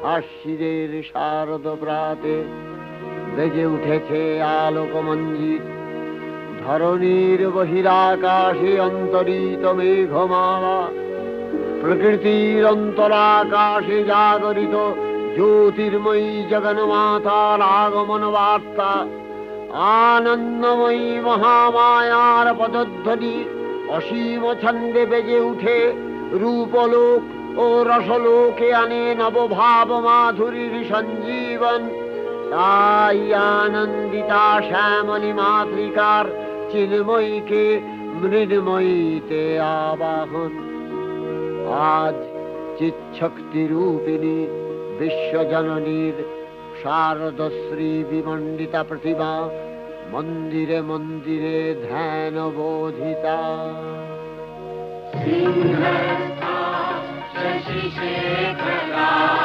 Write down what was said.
আশ্বিনের শারদ প্রাতে বেজে উঠেছে আলোক মঞ্জিত। ধরণীর বহিরাকাশে অন্তরিত মেঘমালা, প্রকৃতির অন্তরাকাশে জাগরিত জ্যোতির্ময়ী জগন্মাতার আগমন বার্তা। আনন্দময়ী মহামায়ার পদধ্বনি অসীম ছন্দে বেজে উঠে রূপলোক ও রসলোকে আনে নবভাব মাধুরীর সঞ্জীবন। তাই আনন্দিতা শ্যামলী মাতৃকার চিন্ময়ীকে মৃন্ময়ীতে আবাহন। আজ চিৎশক্তি রূপিণী বিশ্বজননীর শারদশ্রী বিমণ্ডিতা প্রতিমা মন্দিরে মন্দিরে ধ্যান বোধিতা। সিংহস্থা শশিশেখরা